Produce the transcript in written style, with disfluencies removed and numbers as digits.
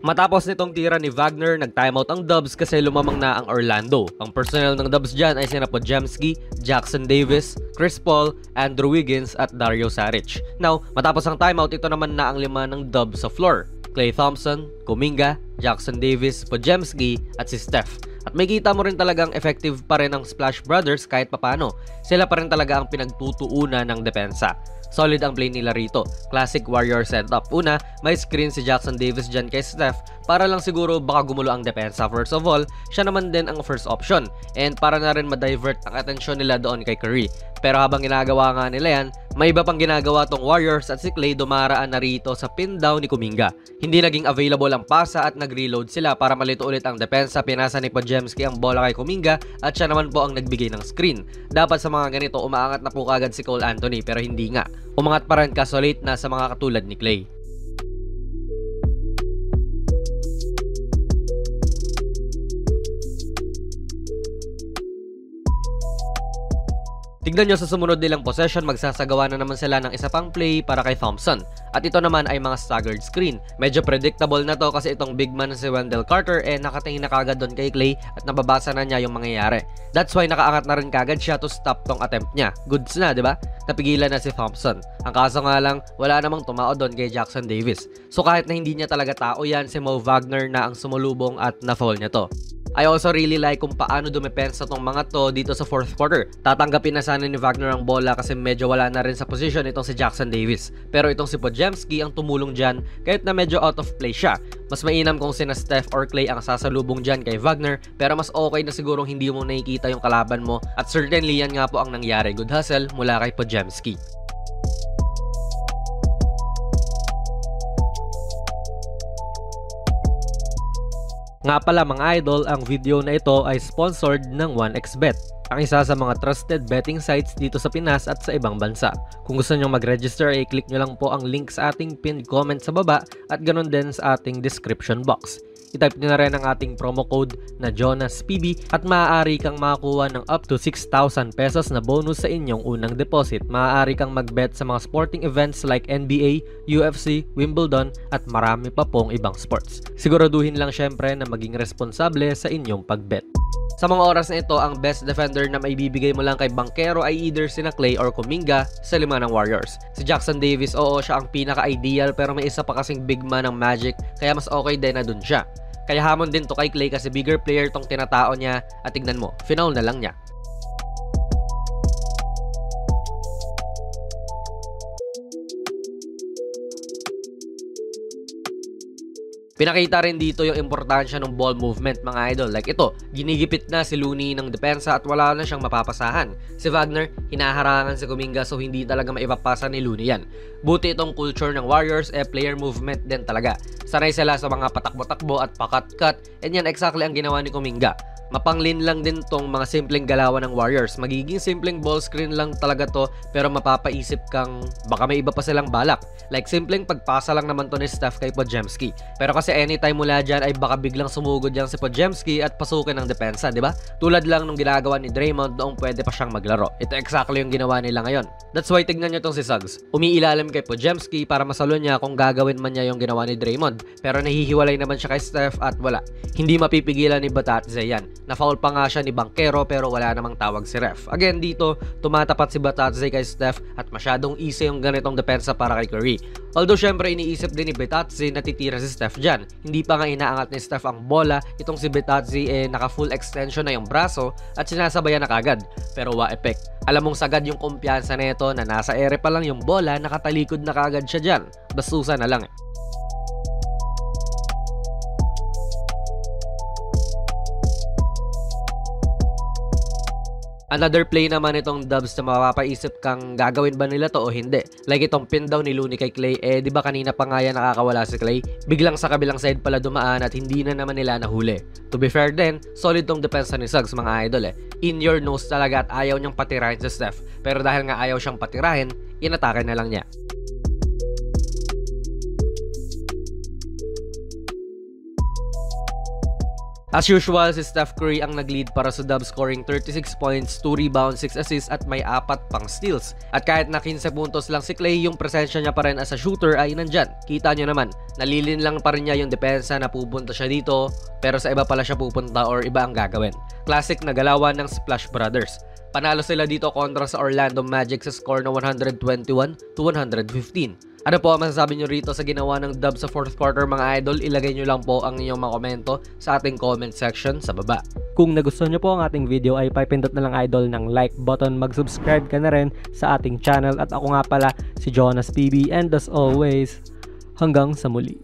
Matapos nitong tira ni Wagner, nag-timeout ang Dubs kasi lumamang na ang Orlando. Ang personnel ng Dubs dyan ay sina Podziemski, Jackson Davis, Chris Paul, Andrew Wiggins at Dario Saric. Now, matapos ang timeout, ito naman na ang 5 ng Dubs sa floor. Klay Thompson, Kuminga, Jackson Davis, Podziemski at si Steph. At may kita mo rin talagang effective pa rin ang Splash Brothers kahit papano. Sila pa rin talaga ang pinagtutuunan ng depensa. Solid ang play nila rito. Classic Warrior setup. Una, may screen si Jackson Davis dyan kay Steph para lang siguro baka gumulo ang depensa. First of all, siya naman din ang first option. And para na rin ma-divert ang atensyon nila doon kay Curry. Pero habang ginagawa nga nila yan, may iba pang ginagawa tong Warriors at si Klay dumaraan na rito sa pin down ni Kuminga. Hindi naging available ang pasa at nag-reload sila para malito ulit ang depensa. Pinasa ni Podziemski ang bola kay Kuminga at siya naman po ang nagbigay ng screen. Dapat sa mga ganito, umaangat na po kagad si Cole Anthony pero hindi nga. Umangat pa rin kaso late na sa mga katulad ni Klay. Tignan nyo sa sumunod nilang possession, magsasagawa na naman sila ng isa pang play para kay Thompson. At ito naman ay mga staggered screen. Medyo predictable na to kasi itong big man si Wendell Carter nakatingin na kagad doon kay Klay at nababasa na niya yung mangyayari. That's why nakaangat na rin kagad siya to stop tong attempt niya. Goods na, di ba? Napigilan na si Thompson. Ang kaso nga lang, wala namang tumao doon kay Jackson Davis. So kahit na hindi niya talaga tao yan, si Mo Wagner na ang sumulubong at na-foul niya to. I also really like kung paano dumepensa tong mga to dito sa fourth quarter. Tatanggapin na sana ni Wagner ang bola kasi medyo wala na rin sa position itong si Jackson Davis. Pero itong si Podziemski ang tumulong dyan kahit na medyo out of play siya. Mas mainam kung sina Steph or Klay ang sasalubong dyan kay Wagner, pero mas okay na sigurong hindi mo nakikita yung kalaban mo at certainly yan nga po ang nangyari. Good hustle mula kay Podziemski. Nga pala mga idol, ang video na ito ay sponsored ng 1xBet, ang isa sa mga trusted betting sites dito sa Pinas at sa ibang bansa. Kung gusto nyo mag-register, i-click nyo lang po ang link sa ating pinned comment sa baba at ganun din sa ating description box. I-type nyo na rin ang ating promo code na JonasPB at maaari kang makakuha ng up to 6,000 pesos na bonus sa inyong unang deposit. Maaari kang mag-bet sa mga sporting events like NBA, UFC, Wimbledon at marami pa pong ibang sports. Siguraduhin lang syempre na maging responsable sa inyong pag-bet. Sa mga oras na ito, ang best defender na maibibigay mo lang kay Banchero ay either sina Klay or Kuminga sa 5 ng Warriors. Si Jackson Davis, oo, siya ang pinaka-ideal pero may isa pa kasing big man ng Magic kaya mas okay din na dun siya. Kaya hamon din to kay Klay kasi bigger player tong tinatao niya at tignan mo, final na lang niya. Pinakita rin dito yung importansya ng ball movement mga idol. Like ito, ginigipit na si Looney ng depensa at wala na siyang mapapasahan. Si Wagner, hinaharangan si Kuminga so hindi talaga maipapasa ni Looney yan. Buti itong culture ng Warriors, player movement din talaga. Sanay sila sa mga patakbo-takbo at pakat-cut, and yan exactly ang ginawa ni Kuminga. Mapanglin lang din tong mga simpleng galawan ng Warriors. Magiging simpleng ball screen lang talaga to pero mapapaisip kang baka may iba pa silang balak. Like simpleng pagpasa lang naman to ni Steph kay Podziemski. Pero kasi anytime mula dyan ay baka biglang sumugod yan si Podziemski at pasukin ng depensa, di ba? Tulad lang nung ginagawa ni Draymond noong pwede pa siyang maglaro. Ito exactly yung ginawa nila ngayon. That's why tignan nyo tong si Suggs. Umiilalim kay Podziemski para masalo niya kung gagawin man niya yung ginawa ni Draymond. Pero nahihiwalay naman siya kay Steph at wala. Hindi mapipigilan ni Batatze yan. Na-foul pa nga siya ni Banchero pero wala namang tawag si ref. Again dito, tumatapat si Batatze kay Steph at masyadong easy yung ganitong depensa para kay Curry. Although syempre iniisip din ni Batatze na titira si Steph dyan. Hindi pa nga inaangat ni Steph ang bola, itong si Batatze naka full extension na yung braso at sinasabayan na kagad. Pero wa effect. Alam mong sagad yung kumpiyansa nito na nasa ere pa lang yung bola, nakatalikod na kagad siya dyan. Bastusan na lang eh. Another play naman itong Dubs na mapapaisip kang gagawin ba nila to o hindi. Like itong pin down ni Looney kay Klay, di ba kanina pa nga yan nakakawala si Klay? Biglang sa kabilang side pala dumaan at hindi na naman nila nahuli. To be fair din, solid tong depensa ni Suggs mga idol In your nose talaga at ayaw niyang patirahin sa Steph. Pero dahil nga ayaw siyang patirahin, inatake na lang niya. As usual, si Steph Curry ang nag-lead para sa Dubs, scoring 36 points, 2 rebounds, 6 assists at may 4 pang steals. At kahit na 15 puntos lang si Klay, yung presensya niya pa rin as a shooter ay nandyan. Kita nyo naman, nalilin lang pa rin niya yung depensa na pupunta siya dito, pero sa iba pala siya pupunta or iba ang gagawin. Classic na galawan ng Splash Brothers. Panalo sila dito kontra sa Orlando Magic sa score na 121-115. Ano po ang masasabi nyo rito sa ginawa ng Dubs sa 4th quarter mga idol? Ilagay nyo lang po ang inyong mga komento sa ating comment section sa baba. Kung nagustuhan nyo po ang ating video ay pipindot na lang idol ng like button, mag-subscribe ka na rin sa ating channel at ako nga pala si Jonas PB and as always, hanggang sa muli.